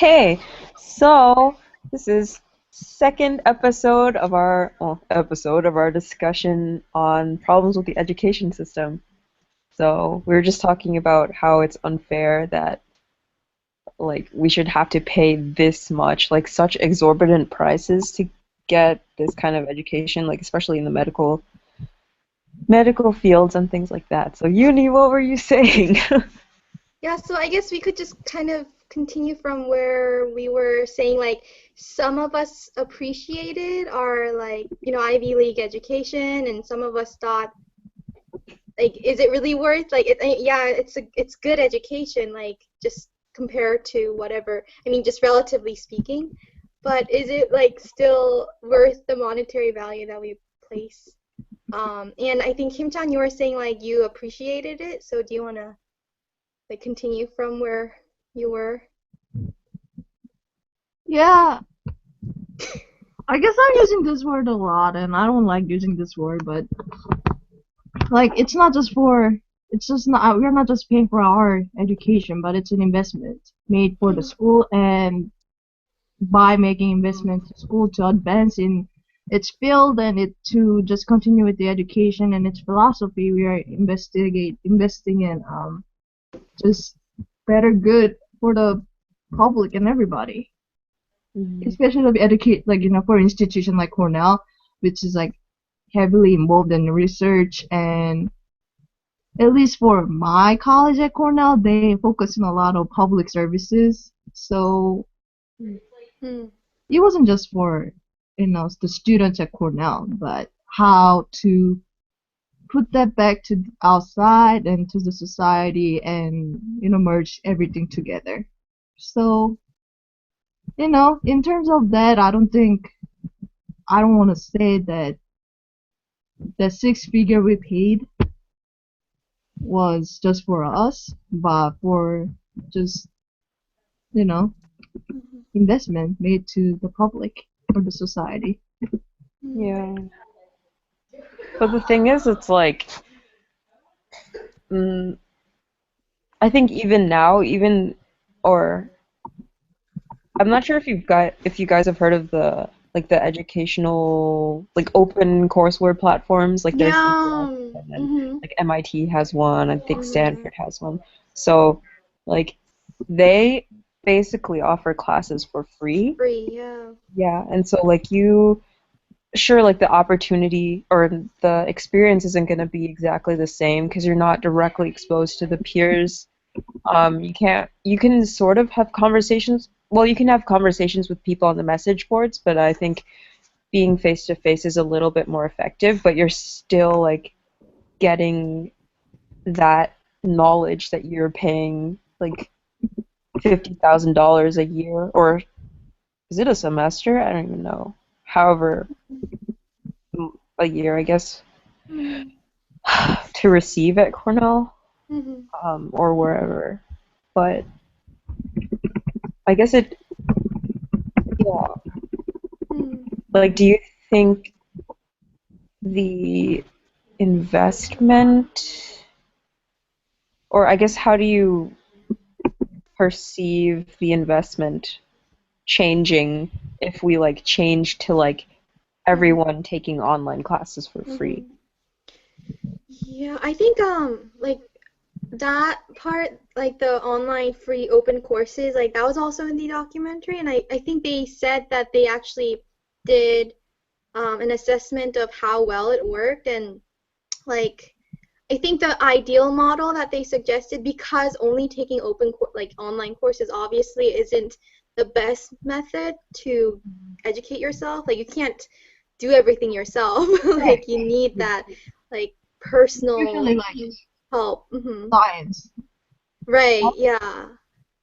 Okay, so this is second episode of our discussion on problems with the education system. So we were just talking about how it's unfair that we should have to pay this much, like such exorbitant prices to get this kind of education, like especially in the medical fields and things like that. So Uni, what were you saying? Yeah, so I guess we could just kind of continue from where we were saying, like, some of us appreciated our, like, Ivy League education, and some of us thought, like, is it really worth, like, yeah, it's good education, like, just compared to whatever, I mean, just relatively speaking, but is it, like, still worth the monetary value that we place? And I think Kim Chan, you were saying, like, you appreciated it, so do you want to like continue from where you were? Yeah, I guess I'm using this word a lot, and I don't like using this word, but like it's just not we're not just paying for our education, but it's an investment made for the school, and by making investment to school to advance in its field and it to just continue with the education and its philosophy, we are investing in just better good for the public and everybody. Mhm. Especially educate for an institution like Cornell, which is like heavily involved in research, and at least for my college at Cornell, they focus on a lot of public services. So Hmm. it wasn't just for the students at Cornell, but how to put that back to outside and to the society, and merge everything together. So in terms of that, I don't want to say that the six figure we paid was just for us, but for just, you know, investment made to the public or the society. Yeah. But the thing is, it's like, mm, I think even now, or I'm not sure if you guys have heard of the educational open courseware platforms. Like there's Yeah. EDX, and then Mm-hmm. like MIT has one. I think Mm-hmm. Stanford has one. So like they basically offer classes for free. Free. Yeah. Yeah, and so like you sure, like the opportunity or the experience isn't going to be exactly the same because you're not directly exposed to the peers. You can sort of have conversations. Well, you can have conversations with people on the message boards, but I think being face to face is a little bit more effective, but you're still like getting that knowledge that you're paying like $50,000 a year, or is it a semester? I don't even know. However, a year, I guess, Mm-hmm. to receive at Cornell, Mm-hmm. or wherever. But I guess yeah. Like, do you think the investment, or I guess how do you perceive the investment changing if we like change to like everyone taking online classes for free? Mm-hmm. Yeah, I think like that part, like the online free open courses, like that was also in the documentary, and I think they said that they actually did an assessment of how well it worked, and like I think the ideal model that they suggested, because only taking like online courses obviously isn't the best method to educate yourself. Like you can't do everything yourself. Right. Like you need that like personal Usually like help. science. Right, yeah.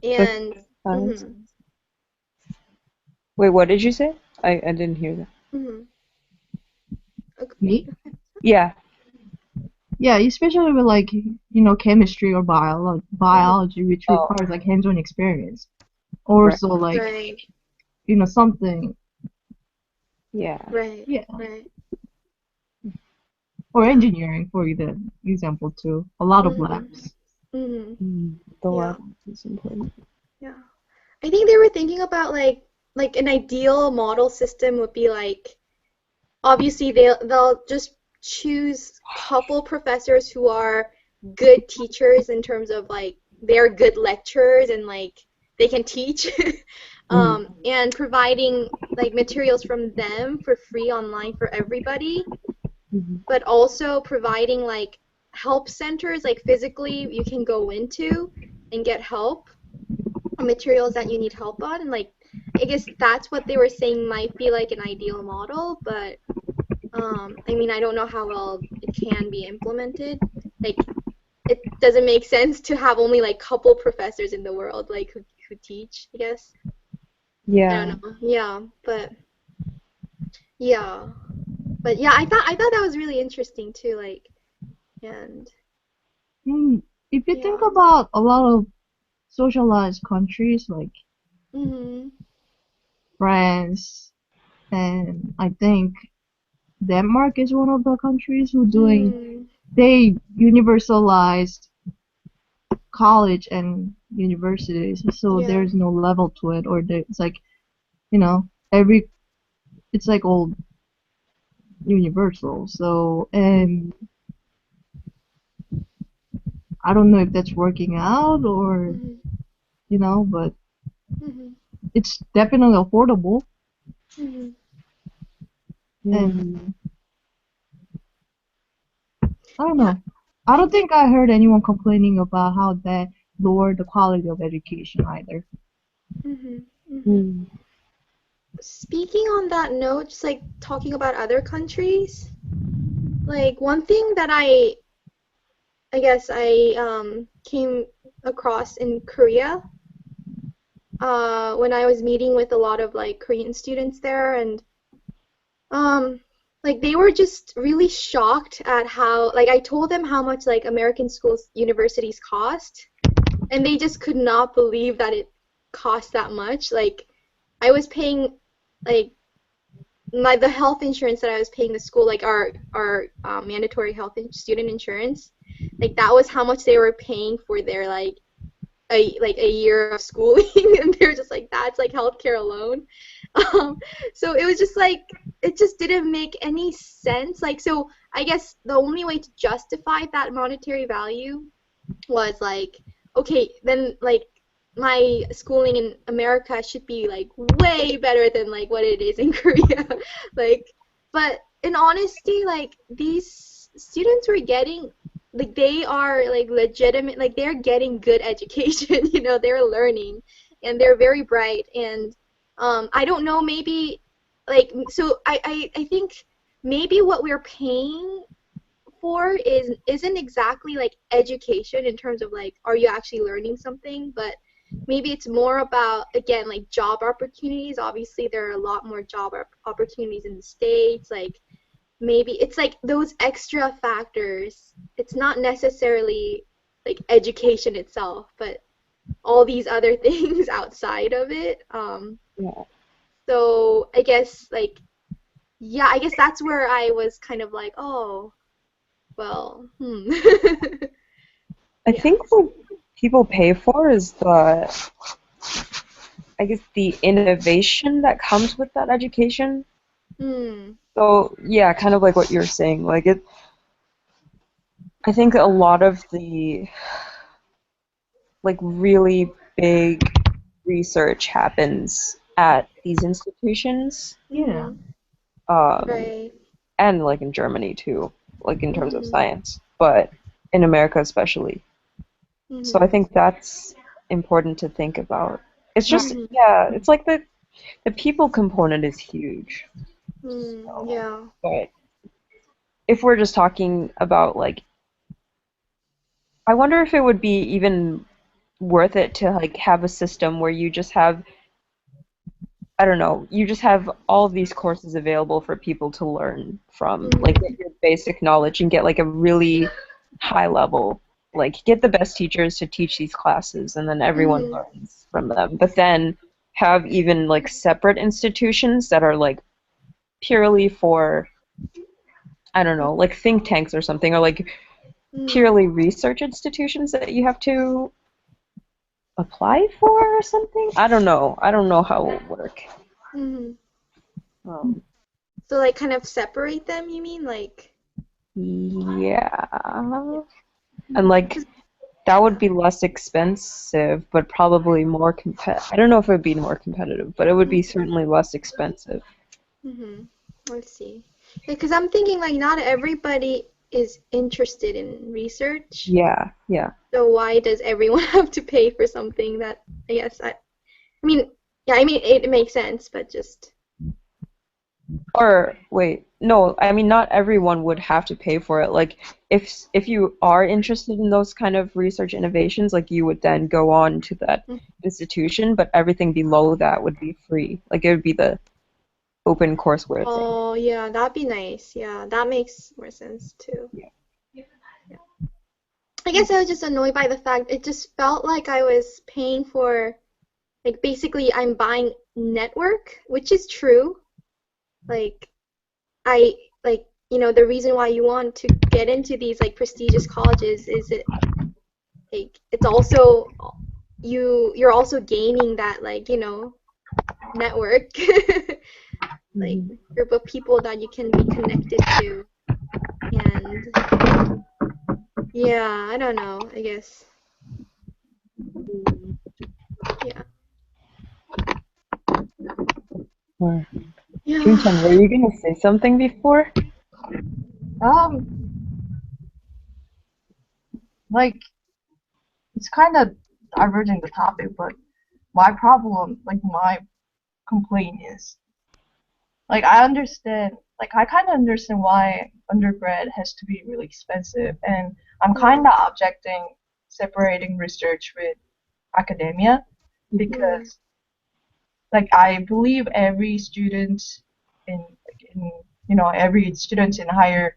With And science? hmm Wait, what did you say? I didn't hear that. hmm okay. Me? Yeah. Yeah, especially with chemistry or biology, which Oh, requires like hands-on experience. Or right. so like, Right, something, Yeah. right, yeah. right. Or Yeah. engineering, for the example too. A lot of hmm labs. hmm The Yeah, lab is important. yeah. I think they were thinking about like an ideal model system would be like obviously they'll just choose couple professors who are good teachers in terms of like they're good lecturers and like they can teach and providing like materials from them for free online for everybody, but also providing like help centers like physically you can go into and get help on materials that you need help on. And like I guess that's what they were saying might be like an ideal model, but I mean, I don't know how well it can be implemented. Like, it doesn't make sense to have only like couple professors in the world like who teach, I guess. I Yeah. don't know. Yeah, yeah, but yeah, I thought that was really interesting too. Like, and If you think yeah. about a lot of socialized countries like Mhm. France, and I think Denmark is one of the countries who doing Mm. they universalized college and universities, so Yeah. there's no level to it, or it's like, you know, every it's like all universal. So, and I don't know if that's working out or, Mhm. but Mhm. it's definitely affordable. Mhm. And I don't Yeah. know. I I don't think. think I heard anyone complaining about how that lowered the quality of education either. Mhm. Mhm. Mm. Speaking on that note, just like talking about other countries, like one thing that I guess I came across in Korea when I was meeting with a lot of like Korean students there, and um like they were just really shocked at how like I told them how much like American schools universities cost, and they just could not believe that it cost that much. Like I was paying like the health insurance that I was paying the school, like our mandatory student insurance, like that was how much they were paying for their like a year of schooling, and they're just like that's like healthcare alone. Um, so it was just like it just didn't make any sense. Like so, I guess the only way to justify that monetary value was like okay, then like my schooling in America should be like way better than like what it is in Korea. Like, but in honesty, like these students were getting like they are like legitimate, like they're getting good education, they're learning and they're very bright. And I don't know, maybe like so I think maybe what we're paying for isn't exactly like education in terms of like are you actually learning something, but maybe it's more about again like job opportunities. Obviously there are a lot more job opportunities in the States. Like maybe it's like those extra factors. It's not necessarily like education itself, but all these other things outside of it. Yeah. So I guess like yeah, I guess that's where I was kind of like, oh well, I yeah. think what people pay for is I guess the innovation that comes with that education. Hmm. So yeah, kind of like what you're saying. Like I think a lot of the like really big research happens at these institutions, Yeah. Mhm. um, Right. and like in Germany too, like in terms of Mhm. science, but in America especially. So I Mhm. think that's important to think about. It's just Right. Mhm. yeah, it's like the people component is huge. Mm. So, Yeah. but if we're just talking about like, I wonder if it would be even worth it to like have a system where you just have, I don't know, you just have all of these courses available for people to learn from, like Mhm. get your basic knowledge and get like a really high level, like get the best teachers to teach these classes and then everyone Mhm. learns from them. But then have even like separate institutions that are like purely for, I don't know, like think tanks or something, or like Mhm. purely research institutions that you have to apply for or something. I don't know. I don't know how it would work. Hmm. Um, So like kind of separate them, you mean? Like, yeah, and like that would be less expensive, but probably more I don't know if it would be more competitive, but it would be certainly less expensive. mm-hmm. Let's see. Yeah, because I'm thinking like not everybody is interested in research. Yeah, yeah. So why does everyone have to pay for something that I guess I mean, yeah, I mean it makes sense, but just Or wait, no, I mean not everyone would have to pay for it. Like if you are interested in those kind of research innovations, like you would then go on to that institution, but everything below that would be free. Like it would be the open courseware thing. oh yeah, that'd be nice. Yeah, that makes more sense too. Yeah. I guess I was just annoyed by the fact it just felt like I was paying for like basically I'm buying network, which is true. Like I like the reason why you want to get into these like prestigious colleges is it like it's also you're also gaining that like network like Mhm. group of people that you can be connected to and yeah I don't know I guess yeah Or yeah Jun-chan, were you gonna say something before? Um, like it's kind of diverging the topic, but my problem, like my complaint is, like I understand, like I kind of understand why undergrad has to be really expensive, and I'm kind of objecting separating research with academia mm, because, like, I believe every student in every student in higher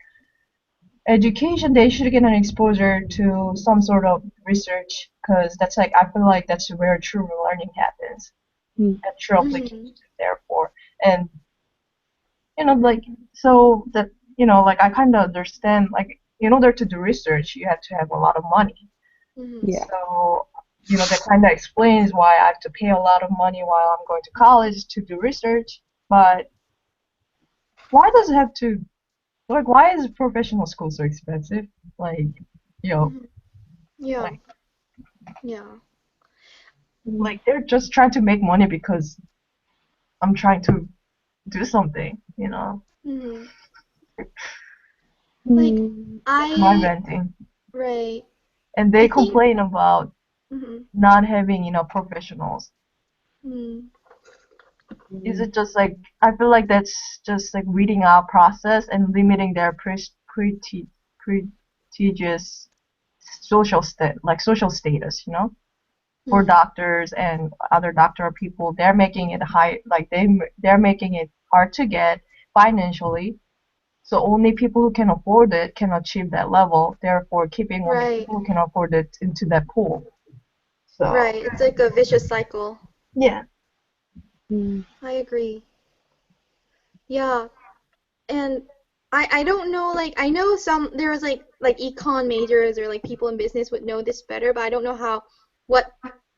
education, they should get an exposure to some sort of research because that's like I feel like that's where true learning happens Mm. and true application mm, therefore. And like so that like I kind of understand, like in order to do research you have to have a lot of money. mm, Yeah. So that kind of explains why I have to pay a lot of money while I'm going to college to do research. But why does it have to, like, why is professional school so expensive? Like, you know, mm, yeah like yeah Mm. like they're just trying to make money because I'm trying to do something, mm. Like Mm. That's my I venting. right And I they think complain about mm, not having professionals. mm, Is it just like I feel like that's just like weeding out process and limiting their prestigious social status, for mm, doctors and other doctoral people. They're making it high, like they're making it hard to get financially. So only people who can afford it can achieve that level. Therefore, keeping only right people who can afford it into that pool. So right it's like a vicious cycle. yeah. Mm. I agree. Yeah, and I don't know like I know some there was like econ majors or like people in business would know this better, but I don't know how what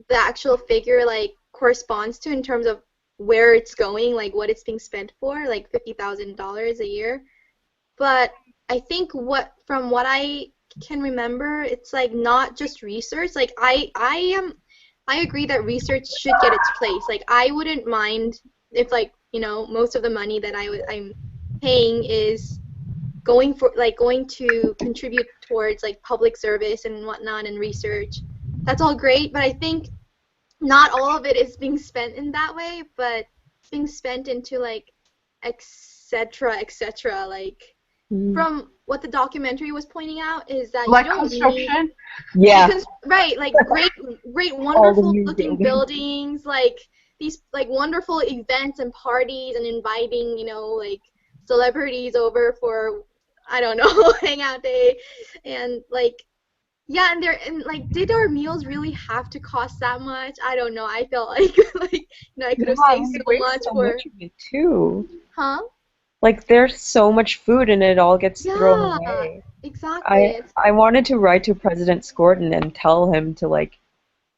the actual figure like corresponds to in terms of where it's going, like what it's being spent for, like $50,000 a year. But I think from what I can remember, it's like not just research. Like I agree that research should get its place. Like I wouldn't mind if like, most of the money that I'm paying is going to contribute towards like public service and whatnot and research. That's all great, but I think not all of it is being spent in that way, but it's being spent into like etc. etc. Like Mm. from what the documentary was pointing out is that you Like don't need construction. Yeah. right like great All the wonderful new looking buildings. buildings like these like wonderful events and parties and inviting like celebrities over for I don't know hangout day and like yeah and like did our meals really have to cost that much? I don't know. I felt like like I could Yeah, have saved and we so waste much so for much of it too. huh Like there's so much food and it all gets thrown yeah away. exactly I it's I wanted to write to President Gordon and tell him to like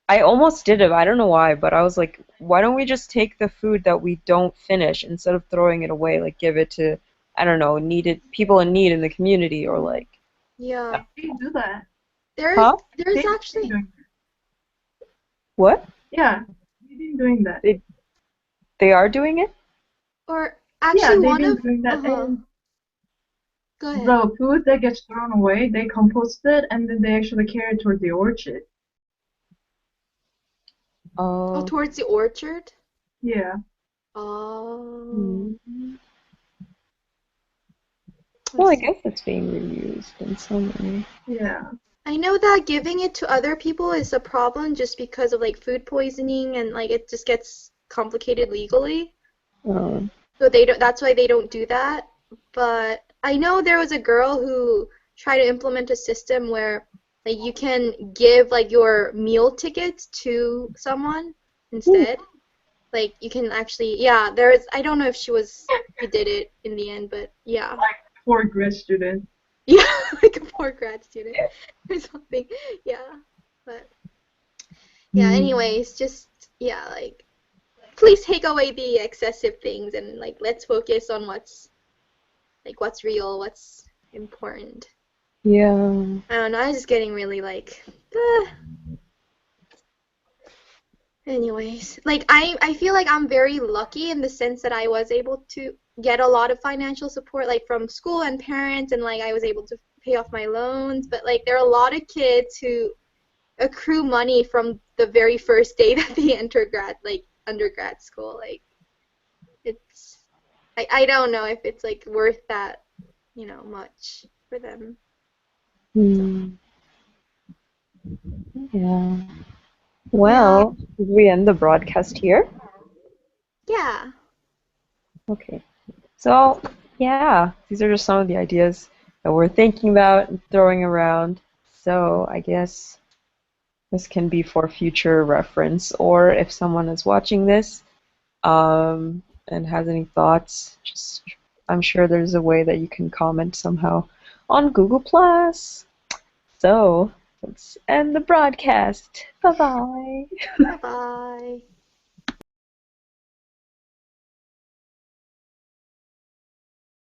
I almost did it. I don't know why, but I was like, why don't we just take the food that we don't finish instead of throwing it away, like give it to, I don't know, needed people in need in the community or like, Yeah. They do that. There's huh? there's They've actually been doing What? Yeah, they've been doing that. They are doing it? or Yeah, actually they've one been of doing that. uh-huh. And Go ahead. the food that gets thrown away, they compost it and then they actually carry it toward the orchard. Oh, Oh. towards the orchard? Yeah. Oh. Well, I guess it's being reused in some way. Yeah. I know that giving it to other people is a problem just because of like food poisoning and like it just gets complicated legally. Oh. So that's why they don't do that. But I know there was a girl who tried to implement a system where like you can give like your meal tickets to someone instead. Like you can actually I don't know if she did it in the end, but yeah. Like poor grad student. Yeah, like a poor grad student or something. Yeah. But yeah, anyways, just like please take away the excessive things and like let's focus on what's real, what's important. Yeah. I don't know, I was just getting really like anyways, like I feel like I'm very lucky in the sense that I was able to get a lot of financial support like from school and parents and like I was able to pay off my loans, but like there are a lot of kids who accrue money from the very first day that they enter undergrad school. Like it's I don't know if it's like worth that, much for them. Yeah. Well, did we end the broadcast here? Yeah. Okay. So, yeah, these are just some of the ideas that we're thinking about and throwing around. So, I guess this can be for future reference, or if someone is watching this and has any thoughts, I'm sure there's a way that you can comment somehow on Google Plus. So, let's end the broadcast. Bye-bye. Bye.